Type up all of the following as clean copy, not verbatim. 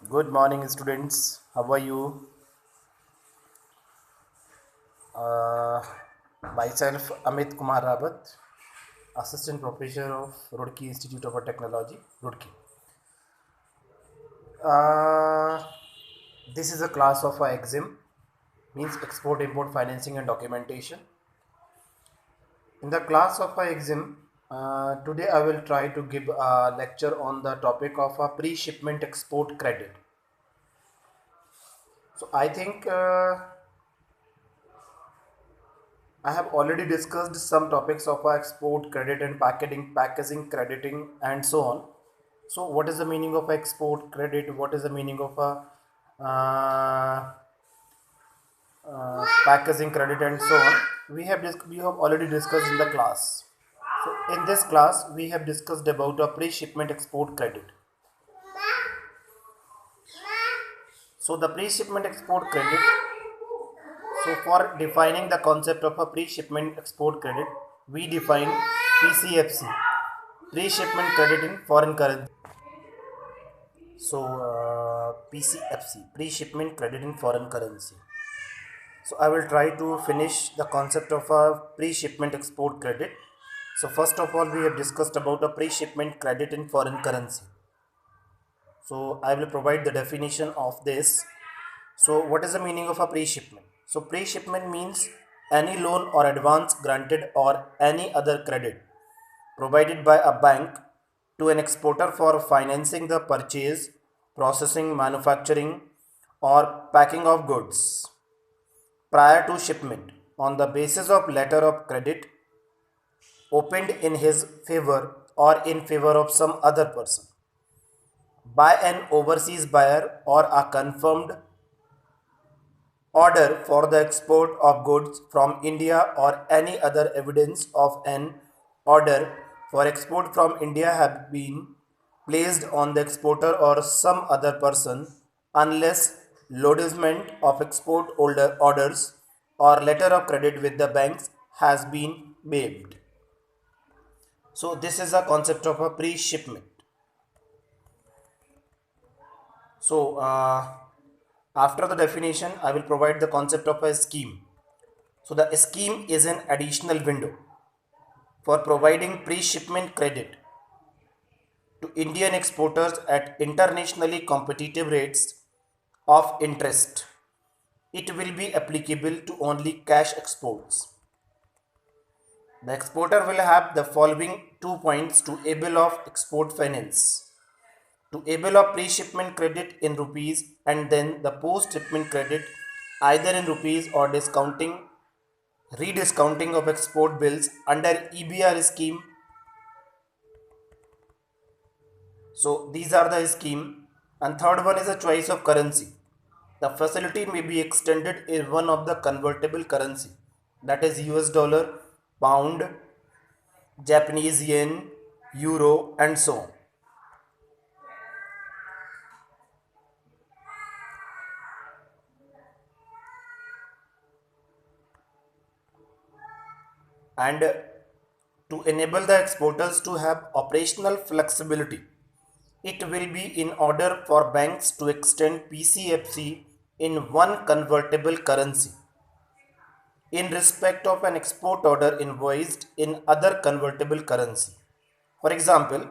Good morning, students. How are you? Uh, Myself, Amit Kumar Rawat, Assistant Professor of Roorkee Institute of Technology, Roorkee. Uh, this is a class of exam, means export, import, financing, and documentation. In the class of exam, today I will try to give a lecture on the topic of a pre-shipment export credit. So I think I have already discussed some topics of export credit and packaging crediting, and so on. So, what is the meaning of export credit? What is the meaning of a packaging credit, and so on? We have already discussed in the class. So, in this class, we have discussed about a pre-shipment export credit. So, the pre-shipment export credit. So, for defining the concept of a pre-shipment export credit, we define PCFC, pre-shipment credit in foreign currency. So, PCFC, pre-shipment credit in foreign currency. So, I will try to finish the concept of a pre-shipment export credit. So, first of all, we have discussed about a pre-shipment credit in foreign currency. So, I will provide the definition of this. So, what is the meaning of a pre-shipment? So, pre-shipment means any loan or advance granted or any other credit provided by a bank to an exporter for financing the purchase, processing, manufacturing, or packing of goods prior to shipment on the basis of letter of credit opened in his favor or in favor of some other person by an overseas buyer or a confirmed order for the export of goods from India or any other evidence of an order for export from India have been placed on the exporter or some other person unless lodgement of export orders or letter of credit with the banks has been waived. So this is a concept of a pre-shipment. So after the definition, I will provide the concept of a scheme. So the scheme is an additional window for providing pre-shipment credit to Indian exporters at internationally competitive rates of interest. It will be applicable to only cash exports. The exporter will have the following 2 points to able of export finance, to able of pre-shipment credit in rupees and then the post-shipment credit either in rupees or rediscounting of export bills under EBR scheme. So these are the scheme. And third one is a choice of currency. The facility may be extended in one of the convertible currency, that is US dollar, pound, Japanese yen, euro, and so on. And to enable the exporters to have operational flexibility, it will be in order for banks to extend PCFC in one convertible currency in respect of an export order invoiced in other convertible currency. For example,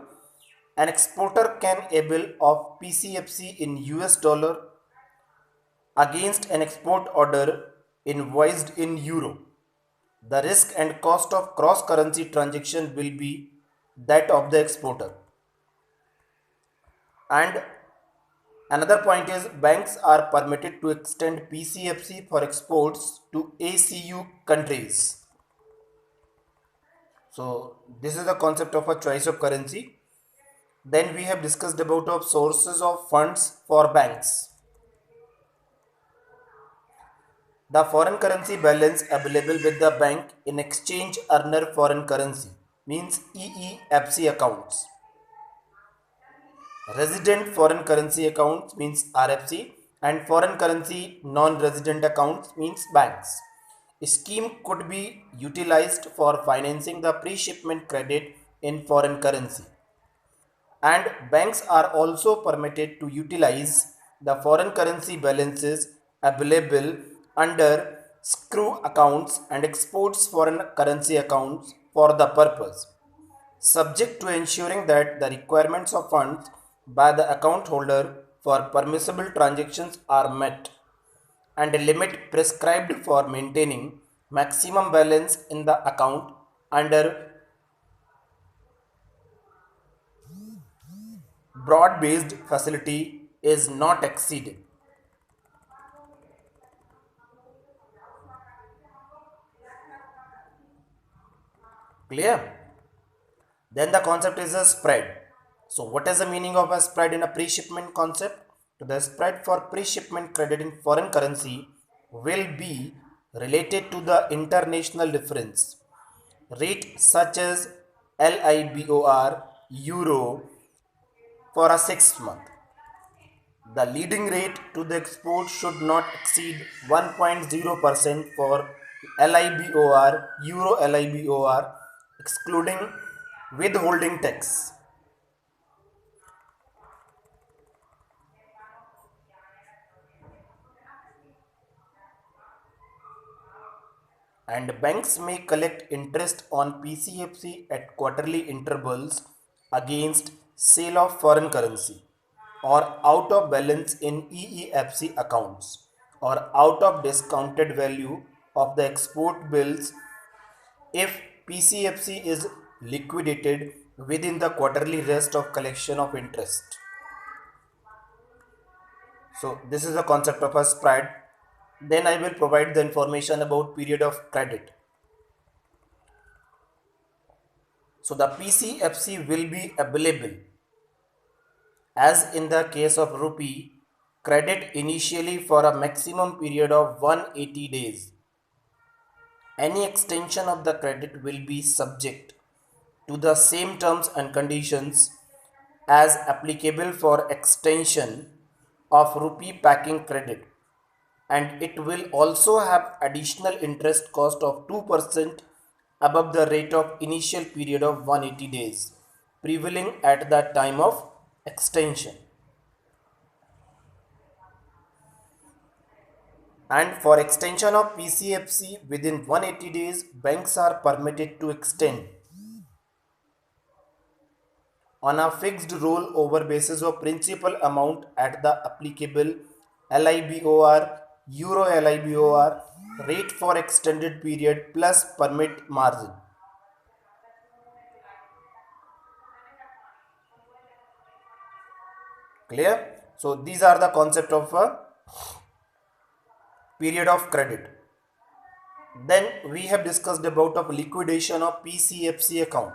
an exporter can able of PCFC in US dollar against an export order invoiced in euro. The risk and cost of cross currency transaction will be that of the exporter. And another point is banks are permitted to extend PCFC for exports to ACU countries. So this is the concept of a choice of currency. Then we have discussed about of sources of funds for banks. The foreign currency balance available with the bank in exchange earner foreign currency means EEFC accounts. Resident foreign currency accounts means RFC and foreign currency non-resident accounts means banks. A scheme could be utilized for financing the pre-shipment credit in foreign currency. And banks are also permitted to utilize the foreign currency balances available under escrow accounts and exports foreign currency accounts for the purpose, subject to ensuring that the requirements of funds by the account holder for permissible transactions are met, and a limit prescribed for maintaining maximum balance in the account under broad based facility is not exceeded. Clear? Then the concept is a spread. So, what is the meaning of a spread in a pre shipment concept? The spread for pre shipment credit in foreign currency will be related to the international difference rate, such as LIBOR, Euro, for a 6 month. The leading rate to the export should not exceed 1.0% for LIBOR, Euro LIBOR, excluding withholding tax. And banks may collect interest on PCFC at quarterly intervals against sale of foreign currency or out of balance in EEFC accounts or out of discounted value of the export bills if PCFC is liquidated within the quarterly rest of collection of interest. So this is the concept of a spread. Then I will provide the information about period of credit. So the PCFC will be available as in the case of rupee credit initially for a maximum period of 180 days. Any extension of the credit will be subject to the same terms and conditions as applicable for extension of rupee packing credit, and it will also have additional interest cost of 2% above the rate of initial period of 180 days prevailing at the time of extension. And for extension of PCFC within 180 days, banks are permitted to extend on a fixed rollover basis of principal amount at the applicable LIBOR, Euro LIBOR rate for extended period plus permit margin. Clear? So these are the concept of a period of credit. Then we have discussed about of liquidation of PCFC account.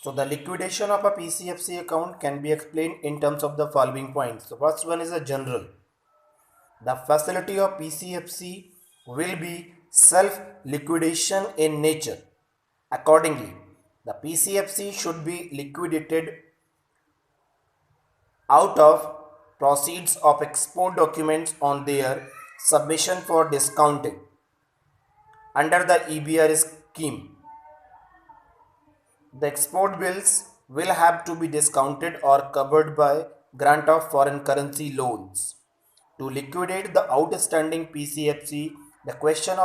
So the liquidation of a PCFC account can be explained in terms of the following points. The first one is a general. The facility of PCFC will be self-liquidation in nature. Accordingly, the PCFC should be liquidated out of proceeds of export documents on their submission for discounting under the EBR scheme. The export bills will have to be discounted or covered by grant of foreign currency loans. To liquidate the outstanding PCFC, the question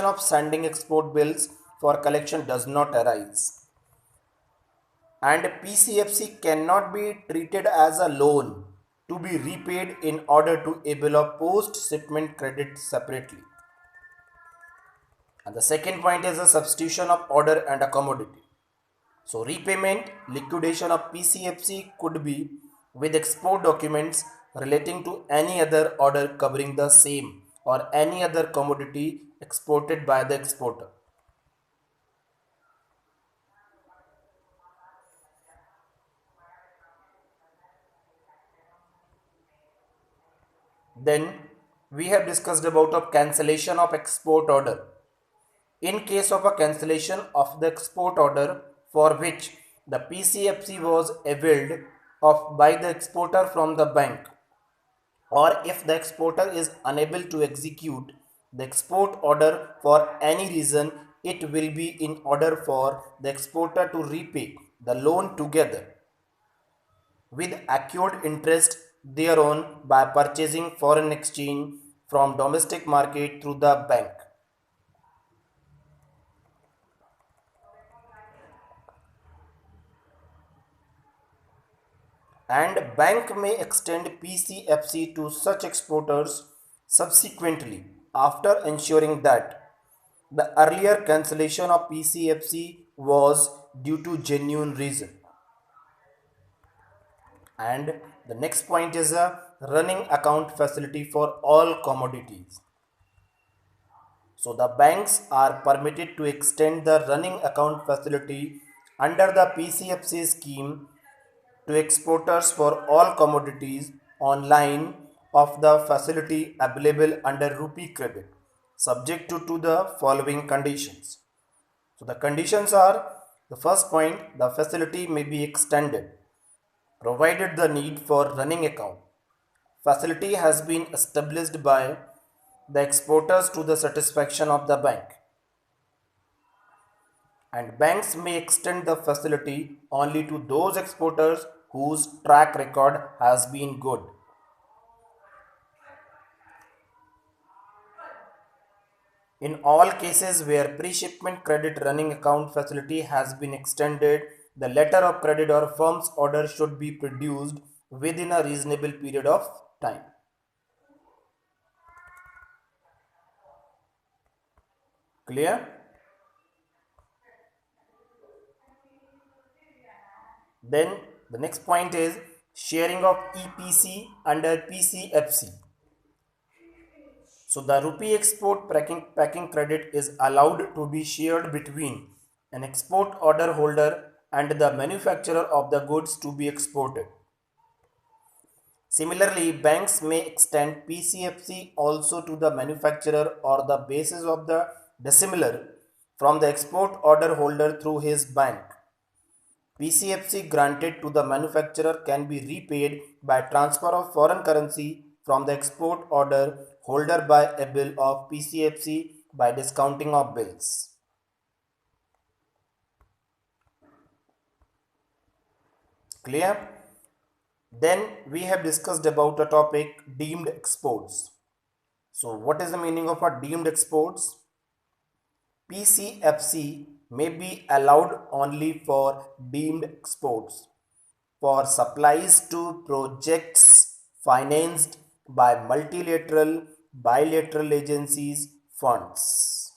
of sending export bills for collection does not arise. And PCFC cannot be treated as a loan to be repaid in order to able a post shipment credit separately. And the second point is the substitution of order and a commodity. So repayment, liquidation of PCFC could be with export documents relating to any other order covering the same or any other commodity exported by the exporter. Then we have discussed about a cancellation of export order. In case of a cancellation of the export order for which the PCFC was availed of by the exporter from the bank, or if the exporter is unable to execute the export order for any reason, it will be in order for the exporter to repay the loan together with accrued interest thereon by purchasing foreign exchange from domestic market through the bank. And bank may extend PCFC to such exporters subsequently after ensuring that the earlier cancellation of PCFC was due to genuine reason. And the next point is a running account facility for all commodities. So the banks are permitted to extend the running account facility under the PCFC scheme to exporters for all commodities online of the facility available under rupee credit subject to the following conditions. So the conditions are, the first point, the facility may be extended provided the need for running account facility has been established by the exporters to the satisfaction of the bank, and banks may extend the facility only to those exporters whose track record has been good. In all cases where pre-shipment credit running account facility has been extended, the letter of credit or firm's order should be produced within a reasonable period of time. Clear? Then the next point is sharing of EPC under PCFC. So the rupee export packing credit is allowed to be shared between an export order holder and the manufacturer of the goods to be exported. Similarly, banks may extend PCFC also to the manufacturer or the basis of the dissimilar from the export order holder through his bank. PCFC granted to the manufacturer can be repaid by transfer of foreign currency from the export order holder by a bill of PCFC by discounting of bills. Clear? Then we have discussed about a topic deemed exports. So what is the meaning of a deemed exports? PCFC may be allowed only for deemed exports for supplies to projects financed by multilateral, bilateral agencies, funds.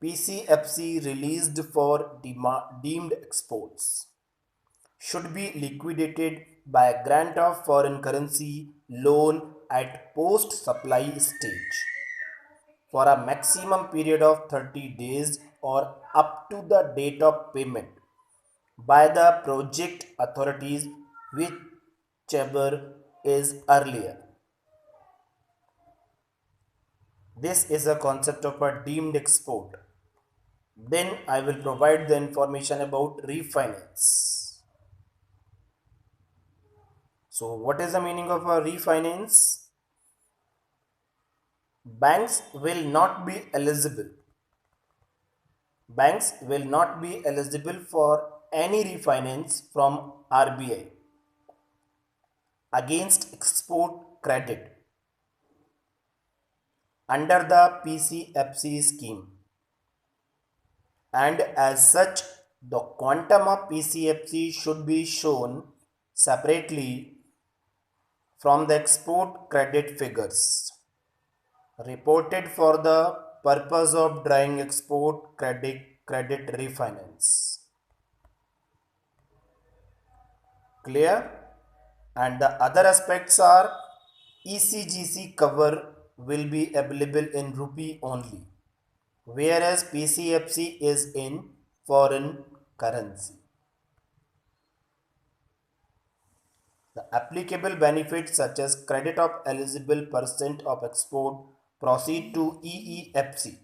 PCFC released for deemed exports should be liquidated by a grant of foreign currency loan at post supply stage for a maximum period of 30 days or up to the date of payment by the project authorities, whichever is earlier. This is a concept of a deemed export. Then I will provide the information about refinance. So what is the meaning of a refinance? Banks will not be eligible. Banks will not be eligible for any refinance from RBI against export credit under the PCFC scheme, and as such the quantum of PCFC should be shown separately from the export credit figures reported for the purpose of drawing export credit refinance. Clear? And the other aspects are ECGC cover will be available in rupee only, whereas PCFC is in foreign currency. The applicable benefits such as credit of eligible percent of export proceed to EEFC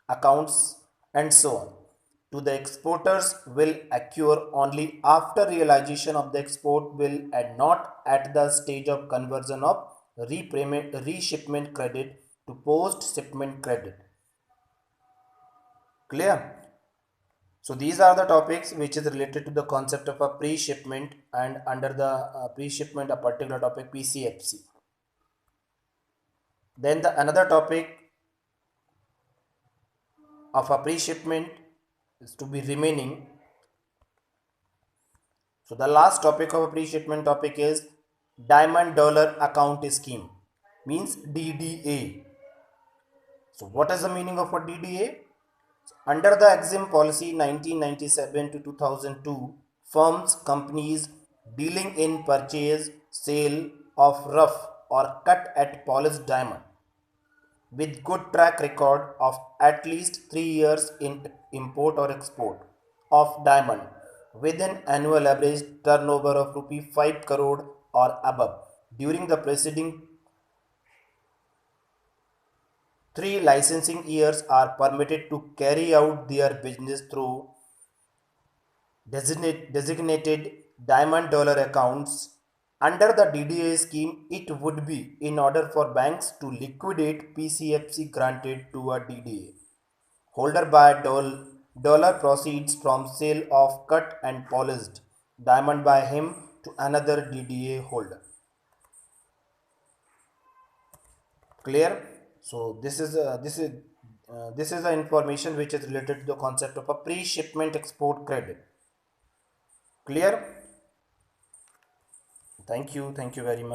accounts and so on to the exporters will occur only after realization of the export bill and not at the stage of conversion of reshipment credit to post shipment credit. Clear? So these are the topics which is related to the concept of a pre-shipment, and under the pre-shipment a particular topic PCFC. Then the another topic of a pre-shipment is to be remaining. So the last topic of a pre-shipment topic is Diamond Dollar Account Scheme, means DDA. So what is the meaning of a DDA? Under the Exim Policy 1997 to 2002, firms, companies dealing in purchase, sale of rough or cut at polished diamond with good track record of at least 3 years in import or export of diamond with an annual average turnover of rupee 5 crore or above during the preceding 3 licensing years are permitted to carry out their business through designated diamond dollar accounts. Under the DDA scheme, it would be in order for banks to liquidate PCFC granted to a DDA holder by dollar proceeds from sale of cut and polished diamond by him to another DDA holder. Clear? So this is the information which is related to the concept of a pre-shipment export credit. Clear? Thank you very much.